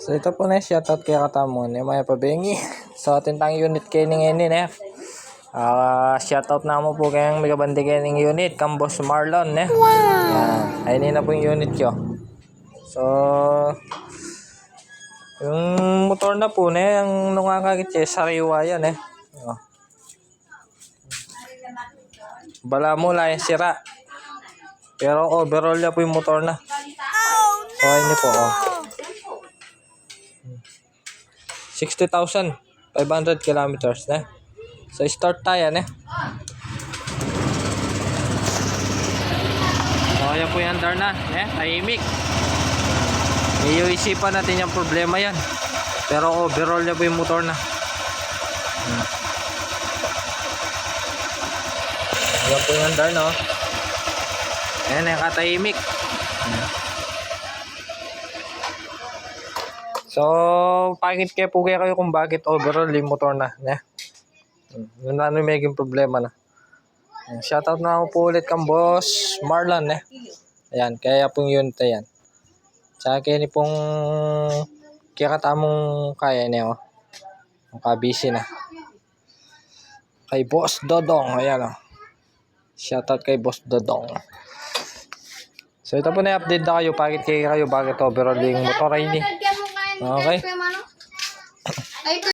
So ito po na shoutout kay katamon may pabengi. So tintang unit kay ning eh. Shoutout na mo po kayang megabandi kay ning unit kang Boss Marlon eh. Wow. Yan. Ayun na po yung unit ko. So yung motor na po na ang nungakagit sariwa yan eh. Oh. Bala mo lang sira. Pero overall na po yung motor na. So ayun po oh. 60,500 kilometers na. So start tayo na. So ayan po yung andar na. Tahimik. May isipan natin yung problema yan. Pero overall na po yung motor na. Ayan po yung andar na. Ayan yung katahimik. So, pakit kayo po kayo kung bakit overall yung motor na. Yun na may maging problema na. Shoutout na ako po ulit kang Boss Marlon. Ayan, kaya pong unit na yan. Tsaka kaya ni pong kikatamong kaya niya. Busy na. Kay Boss Dodong. Ayan o. Shoutout kay Boss Dodong. So, ito po na update na kayo. Pakit kayo bakit overall yung motor ay ini. Okay.